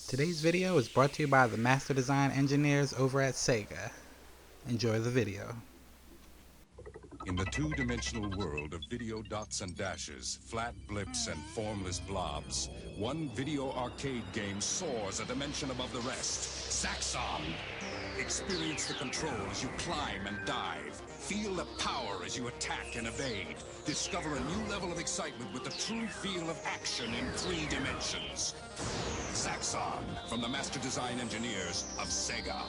Today's video is brought to you by the Master Design Engineers over at Sega. Enjoy the video. In the two-dimensional world of video dots and dashes, flat blips and formless blobs, one video arcade game soars a dimension above the rest. Saxon! Experience the control as you climb and dive. Feel the power as you attack and evade. Discover a new level of excitement with the true feel of action in 3 dimensions. Saxon, from the Master Design Engineers of Sega.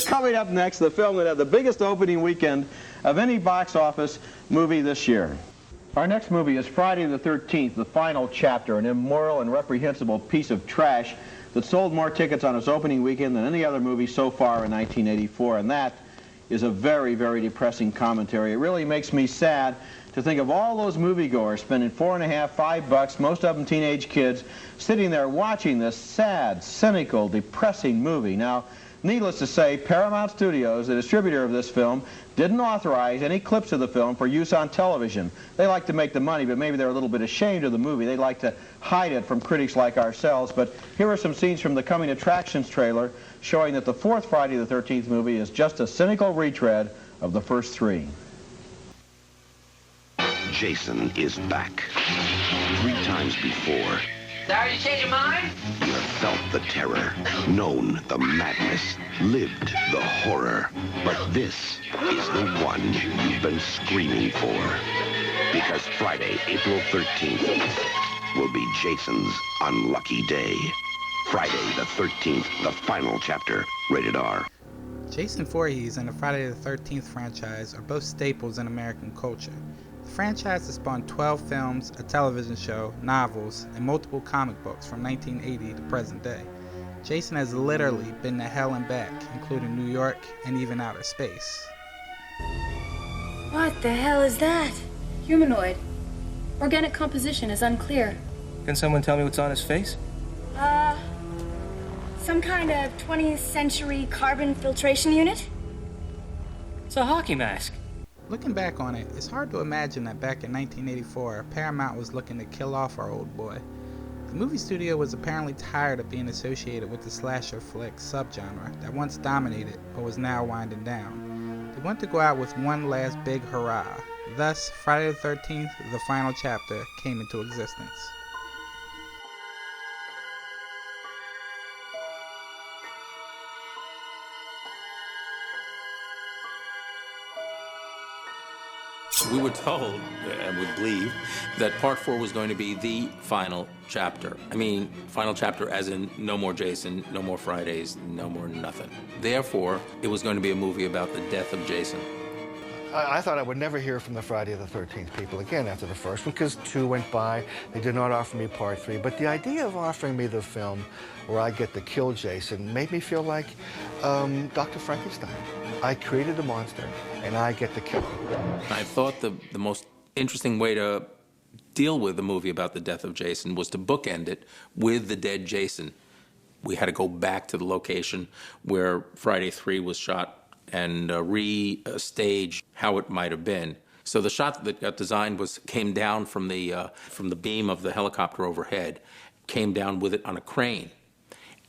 Coming up next, the film that had the biggest opening weekend of any box office movie this year. Our next movie is Friday the 13th, the final chapter, an immoral and reprehensible piece of trash that sold more tickets on its opening weekend than any other movie so far in 1984, and that is a very, very depressing commentary. It really makes me sad to think of all those moviegoers spending $4.50, $5, most of them teenage kids, sitting there watching this sad, cynical, depressing movie. Now, needless to say, Paramount Studios, the distributor of this film, didn't authorize any clips of the film for use on television. They like to make the money, but maybe they're a little bit ashamed of the movie. They like to hide it from critics like ourselves. But here are some scenes from the Coming Attractions trailer showing that the fourth Friday the 13th movie is just a cynical retread of the first 3. Jason is back. 3 times before. Sorry to change your mind? You have felt the terror, known the madness, lived the horror. But this is the one you've been screaming for. Because Friday, April 13th, will be Jason's unlucky day. Friday the 13th, the final chapter, rated R. Jason Voorhees and the Friday the 13th franchise are both staples in American culture. The franchise has spawned 12 films, a television show, novels, and multiple comic books from 1980 to present day. Jason has literally been to hell and back, including New York and even outer space. What the hell is that? Humanoid. Organic composition is unclear. Can someone tell me what's on his face? Some kind of 20th century carbon filtration unit? It's a hockey mask. Looking back on it, it's hard to imagine that back in 1984, Paramount was looking to kill off our old boy. The movie studio was apparently tired of being associated with the slasher flick subgenre that once dominated but was now winding down. They wanted to go out with one last big hurrah. Thus, Friday the 13th, the final chapter, came into existence. We were told, and we believe, that part 4 was going to be the final chapter. I mean, final chapter as in no more Jason, no more Fridays, no more nothing. Therefore, it was going to be a movie about the death of Jason. I thought I would never hear from the Friday the 13th people again after the first one, because 2 went by. They did not offer me part 3. But the idea of offering me the film where I get to kill Jason made me feel like Dr. Frankenstein. I created a monster, and I get to kill him. I thought the most interesting way to deal with a movie about the death of Jason was to bookend it with the dead Jason. We had to go back to the location where Friday 3 was shot and re-stage how it might have been. So the shot that got designed came down from the beam of the helicopter overhead, came down with it on a crane.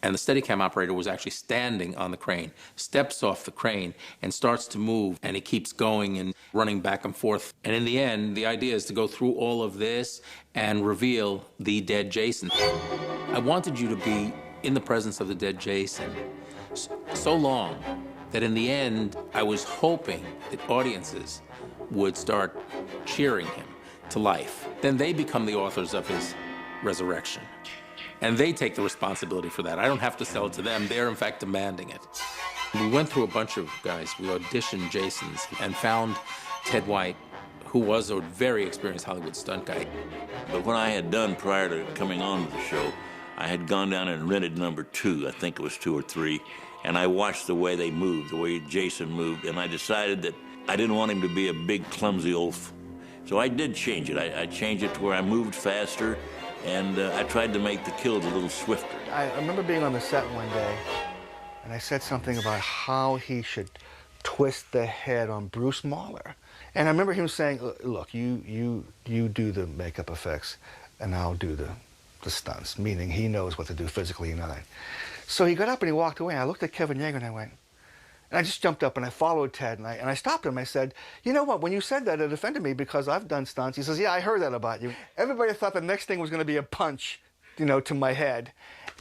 And the Steadicam operator was actually standing on the crane, steps off the crane, and starts to move, and he keeps going and running back and forth. And in the end, the idea is to go through all of this and reveal the dead Jason. I wanted you to be in the presence of the dead Jason so long that in the end, I was hoping that audiences would start cheering him to life. Then they become the authors of his resurrection. And they take the responsibility for that. I don't have to sell it to them. They're, in fact, demanding it. We went through a bunch of guys. We auditioned Jasons and found Ted White, who was a very experienced Hollywood stunt guy. But what I had done prior to coming on to the show, I had gone down and rented number 2, I think it was 2 or 3, and I watched the way they moved, the way Jason moved, and I decided that I didn't want him to be a big, clumsy oaf. So I did change it. I changed it to where I moved faster, and I tried to make the kills a little swifter. I remember being on the set one day, And I said something about how he should twist the head on Bruce Mahler. And I remember him saying, look, you do the makeup effects, and I'll do the stunts, meaning he knows what to do physically and I. So he got up and he walked away. I looked at Kevin Yeager and I went, and I just jumped up and I followed Ted and I stopped him. I said, you know what, when you said that, it offended me because I've done stunts. He says, yeah, I heard that about you. Everybody thought the next thing was going to be a punch, you know, to my head.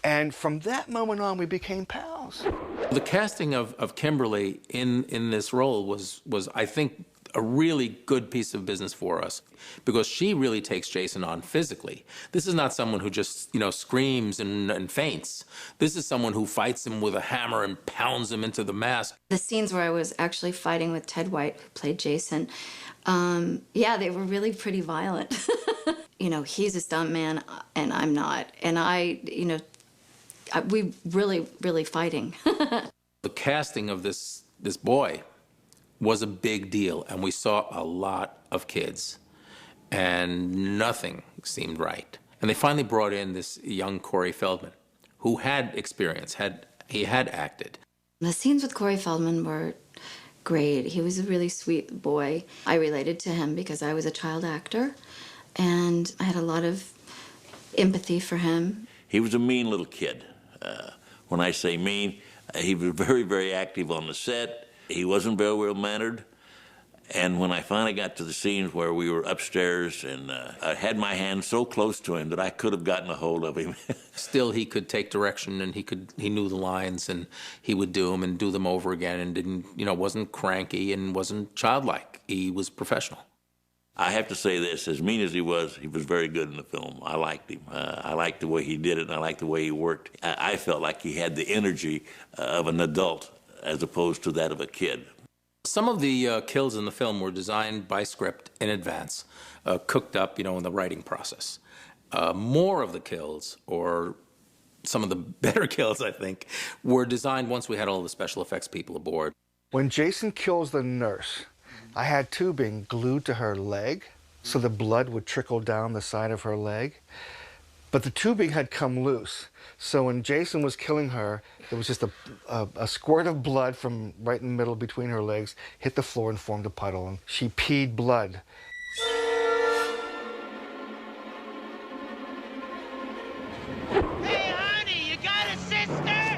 And from that moment on, we became pals. The casting of Kimberly in this role was, I think, a really good piece of business for us because she really takes Jason on physically. This is not someone who just, you know, screams and faints. This is someone who fights him with a hammer and pounds him into the mask. The scenes where I was actually fighting with Ted White, who played Jason, yeah, they were really pretty violent. You know, he's a stuntman and I'm not. And we really fighting. The casting of this boy was a big deal, and we saw a lot of kids, and nothing seemed right. And they finally brought in this young Corey Feldman, who had experience, he had acted. The scenes with Corey Feldman were great. He was a really sweet boy. I related to him because I was a child actor, and I had a lot of empathy for him. He was a mean little kid. When I say mean, he was very, very active on the set. He wasn't very well-mannered. And when I finally got to the scenes where we were upstairs and I had my hand so close to him that I could have gotten a hold of him. Still, he could take direction and he knew the lines and he would do them and do them over again and wasn't cranky and wasn't childlike. He was professional. I have to say this, as mean as he was very good in the film. I liked him. I liked the way he did it, and I liked the way he worked. I felt like he had the energy of an adult as opposed to that of a kid. Some of the kills in the film were designed by script in advance, cooked up, in the writing process. More of the kills, or some of the better kills, I think, were designed once we had all the special effects people aboard. When Jason kills the nurse, I had tubing glued to her leg so the blood would trickle down the side of her leg. But the tubing had come loose. So when Jason was killing her, there was just a squirt of blood from right in the middle between her legs, hit the floor and formed a puddle, and she peed blood. Hey, honey, you got a sister?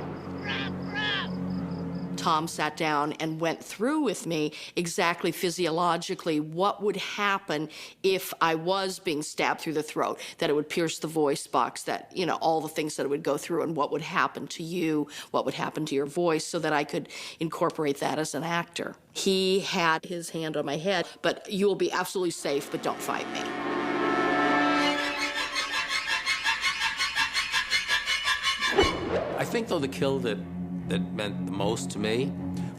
Tom sat down and went through with me exactly physiologically what would happen if I was being stabbed through the throat, that it would pierce the voice box, that, all the things that it would go through and what would happen to you, what would happen to your voice, so that I could incorporate that as an actor. He had his hand on my head, but you will be absolutely safe, but don't fight me. I think, though, the kill that meant the most to me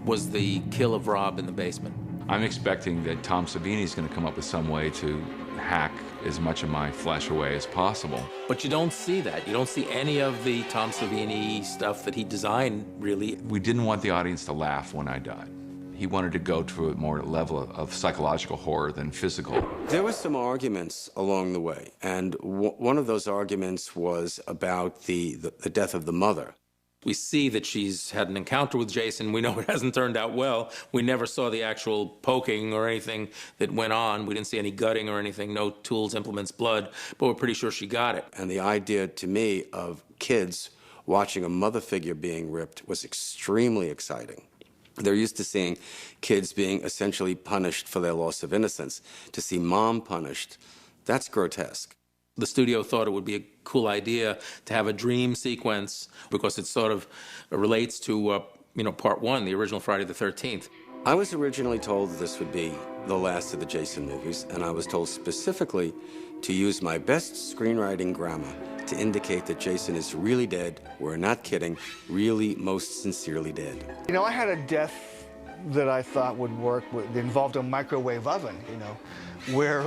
was the kill of Rob in the basement. I'm expecting that Tom Savini's going to come up with some way to hack as much of my flesh away as possible. But you don't see that. You don't see any of the Tom Savini stuff that he designed, really. We didn't want the audience to laugh when I died. He wanted to go to a more level of psychological horror than physical. There were some arguments along the way, and one of those arguments was about the death of the mother. We see that she's had an encounter with Jason. We know it hasn't turned out well. We never saw the actual poking or anything that went on. We didn't see any gutting or anything, no tools, implements, blood, but we're pretty sure she got it. And the idea, to me, of kids watching a mother figure being ripped was extremely exciting. They're used to seeing kids being essentially punished for their loss of innocence. To see mom punished, that's grotesque. The studio thought it would be a cool idea to have a dream sequence because it sort of relates to, part one, the original Friday the 13th. I was originally told that this would be the last of the Jason movies, and I was told specifically to use my best screenwriting grammar to indicate that Jason is really dead. We're not kidding, really most sincerely dead. I had a death that I thought would work that involved a microwave oven, where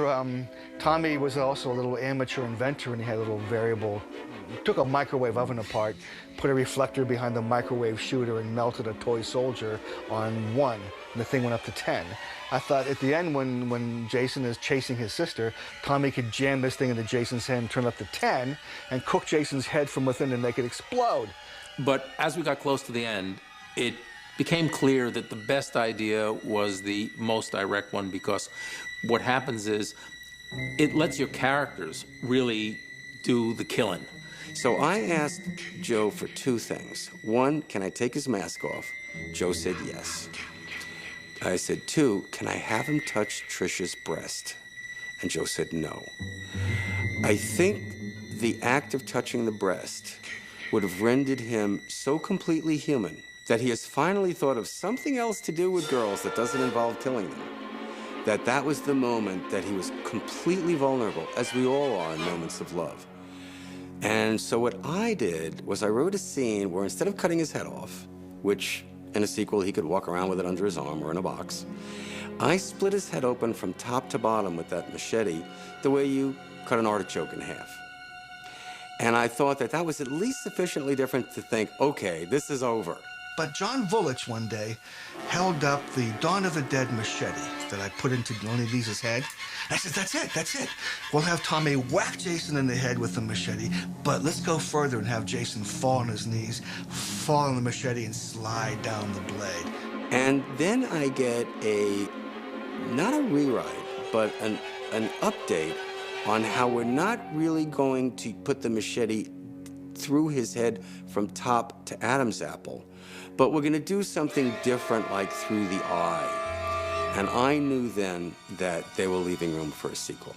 Tommy was also a little amateur inventor, and he had a little variable. He took a microwave oven apart, put a reflector behind the microwave shooter, and melted a toy soldier on 1, and the thing went up to 10. I thought at the end, when Jason is chasing his sister, Tommy could jam this thing into Jason's head and turn up to 10 and cook Jason's head from within and make it explode. But as we got close to the end, it became clear that the best idea was the most direct one, because what happens is it lets your characters really do the killing. So I asked Joe for two things. One, can I take his mask off? Joe said yes. I said, two, can I have him touch Trisha's breast? And Joe said no. I think the act of touching the breast would have rendered him so completely human that he has finally thought of something else to do with girls that doesn't involve killing them. That was the moment that he was completely vulnerable, as we all are in moments of love. And so what I did was I wrote a scene where instead of cutting his head off, which in a sequel he could walk around with it under his arm or in a box, I split his head open from top to bottom with that machete the way you cut an artichoke in half. And I thought that was at least sufficiently different to think, okay, this is over. But John Vulich one day held up the Dawn of the Dead machete that I put into Lonnie Lee's head. I said, that's it. We'll have Tommy whack Jason in the head with the machete, but let's go further and have Jason fall on his knees, fall on the machete, and slide down the blade. And then I get not a rewrite, but an update on how we're not really going to put the machete through his head from top to Adam's apple, but we're going to do something different, like through the eye. And I knew then that they were leaving room for a sequel.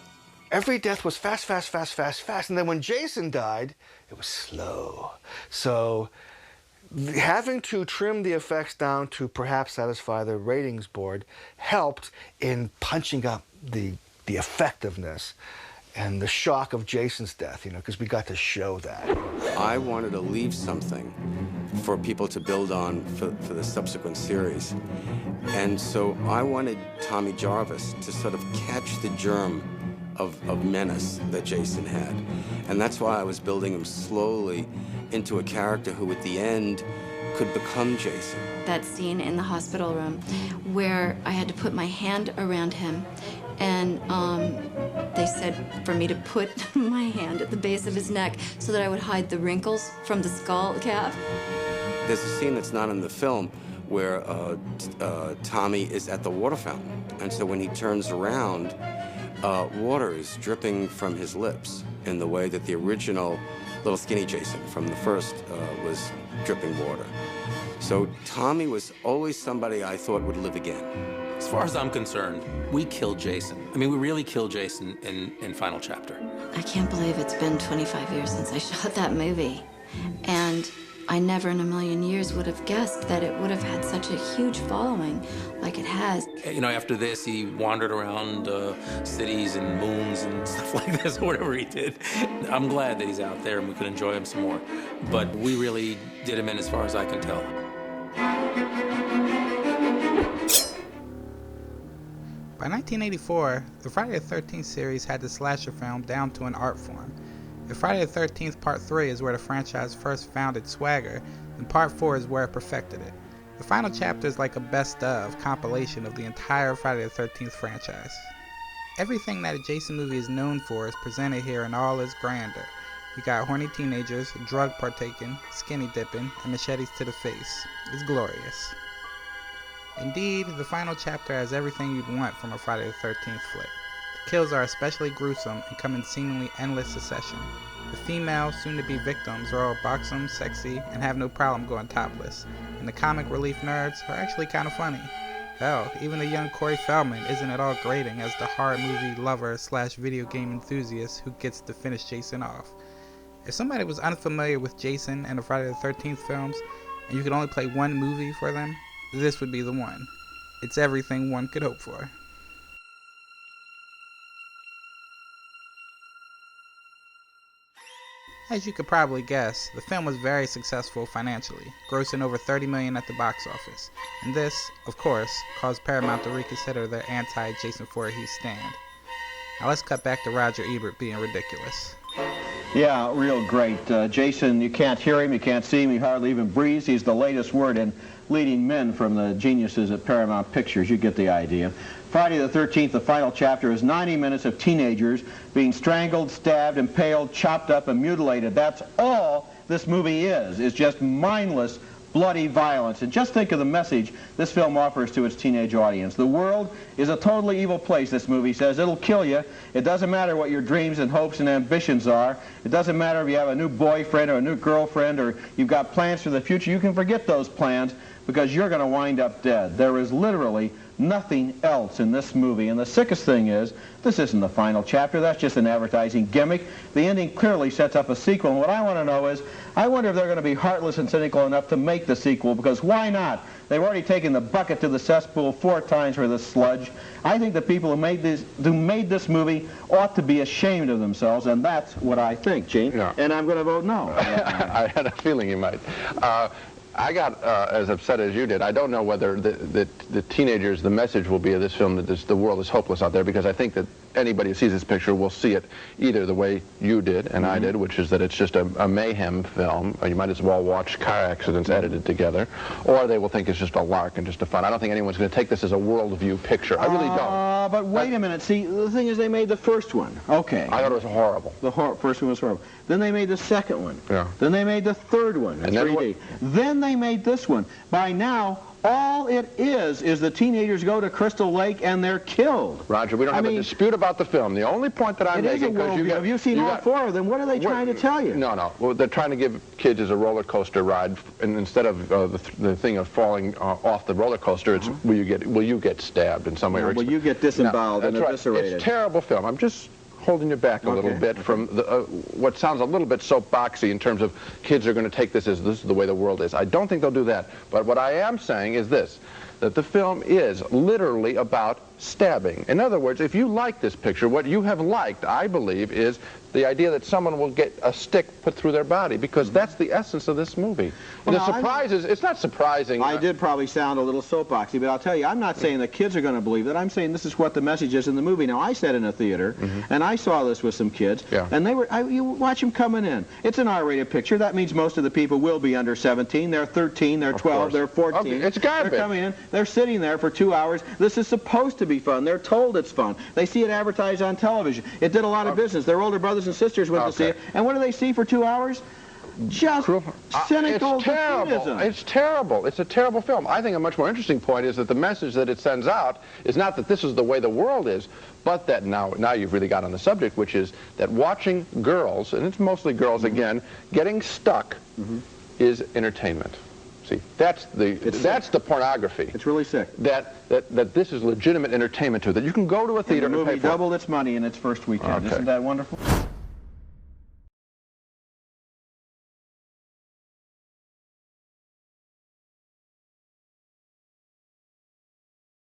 Every death was fast, fast, fast, fast, fast. And then when Jason died, it was slow. So having to trim the effects down to perhaps satisfy the ratings board helped in punching up the effectiveness and the shock of Jason's death, because we got to show that. I wanted to leave something for people to build on for the subsequent series. And so I wanted Tommy Jarvis to sort of catch the germ of menace that Jason had. And that's why I was building him slowly into a character who at the end could become Jason. That scene in the hospital room where I had to put my hand around him, and they said for me to put my hand at the base of his neck so that I would hide the wrinkles from the skull cap. There's a scene that's not in the film where Tommy is at the water fountain. And so when he turns around, water is dripping from his lips in the way that the original little skinny Jason from the first was dripping water. So Tommy was always somebody I thought would live again. As far as I'm concerned, we killed Jason. I mean, we really killed Jason in Final Chapter. I can't believe it's been 25 years since I shot that movie. And I never in a million years would have guessed that it would have had such a huge following like it has. After this, he wandered around cities and moons and stuff like this, or whatever he did. I'm glad that he's out there and we can enjoy him some more. But we really did him in as far as I can tell. By 1984, the Friday the 13th series had the slasher film down to an art form. If Friday the 13th Part 3 is where the franchise first found its swagger, then Part 4 is where it perfected it. The final chapter is like a best-of compilation of the entire Friday the 13th franchise. Everything that a Jason movie is known for is presented here in all its grandeur. You got horny teenagers, drug partaking, skinny dipping, and machetes to the face. It's glorious. Indeed, the final chapter has everything you'd want from a Friday the 13th flick. The kills are especially gruesome and come in seemingly endless succession. The female, soon-to-be victims are all buxom, sexy, and have no problem going topless. And the comic relief nerds are actually kind of funny. Hell, even the young Corey Feldman isn't at all grating as the horror movie lover / video game enthusiast who gets to finish Jason off. If somebody was unfamiliar with Jason and the Friday the 13th films, and you could only play one movie for them, this would be the one. It's everything one could hope for. As you could probably guess, the film was very successful financially, grossing over $30 million at the box office, and this, of course, caused Paramount to reconsider their anti-Jason Voorhees stand. Now let's cut back to Roger Ebert being ridiculous. Yeah, real great. Jason, you can't hear him, you can't see him, he hardly even breathes. He's the latest word in leading men from the geniuses at Paramount Pictures. You get the idea. Friday the 13th, the final chapter, is 90 minutes of teenagers being strangled, stabbed, impaled, chopped up, and mutilated. That's all this movie is just mindless, bloody violence. And just think of the message this film offers to its teenage audience. The world is a totally evil place, this movie says. It'll kill you. It doesn't matter what your dreams and hopes and ambitions are. It doesn't matter if you have a new boyfriend or a new girlfriend or you've got plans for the future. You can forget those plans because you're going to wind up dead. There is literally nothing else in this movie. And the sickest thing is, this isn't the final chapter. That's just an advertising gimmick. The ending clearly sets up a sequel. And what I want to know is, I wonder if they're going to be heartless and cynical enough to make the sequel, because why not? They've already taken the bucket to the cesspool 4 times for this sludge. I think the people who made this movie ought to be ashamed of themselves, and that's what I think, Gene. Yeah. And I'm going to vote no. I had a feeling you might. I got as upset as you did. I don't know whether the teenagers, the message will be of this film that the world is hopeless out there, because I think that anybody who sees this picture will see it either the way you did and I did, which is that it's just a mayhem film. You might as well watch car accidents edited together, or they will think it's just a lark and just a fun. I don't think anyone's going to take this as a worldview picture. I really don't. But wait a minute. See, the thing is, they made the first one. Okay. I thought it was horrible. The first one was horrible. Then they made the second one. Yeah. Then they made the third one in 3D. Then they made this one. By now, all it is the teenagers go to Crystal Lake and they're killed. Roger, we don't have a dispute about the film. The only point that I'm making, because have you seen all 4 of them? What are they trying to tell you? No. Well, they're trying to give kids as a roller coaster ride, and instead of the thing of falling off the roller coaster, it's will you get stabbed in some way? Will you get disemboweled and eviscerated? It's a terrible film. I'm just holding you back a little bit from what sounds a little bit soapboxy in terms of kids are going to take this as this is the way the world is. I don't think they'll do that. But what I am saying is this, that the film is literally about stabbing. In other words, if you like this picture, what you have liked, I believe, is the idea that someone will get a stick put through their body, because that's the essence of this movie. Well, the surprise is, it's not surprising. I did probably sound a little soapboxy, but I'll tell you, I'm not saying the kids are going to believe that. I'm saying this is what the message is in the movie. Now, I sat in a theater, and I saw this with some kids, and they were, you watch them coming in. It's an R-rated picture. That means most of the people will be under 17. They're 13, they're 12, they're 14. Okay, it's garbage. They're coming in, they're sitting there for 2 hours. This is supposed to be fun. They're told it's fun. They see it advertised on television. It did a lot of business. Their older brothers and sisters went to see it. And what do they see for 2 hours? Just cynical defeatism. It's terrible. It's a terrible film. I think a much more interesting point is that the message that it sends out is not that this is the way the world is, but that now you've really got on the subject, which is that watching girls, and it's mostly girls again, getting stuck is entertainment. See, that's the pornography. It's really sick. That this is legitimate entertainment too. That you can go to a theater and the movie pay for. Doubled its money in its first weekend. Okay. Isn't that wonderful?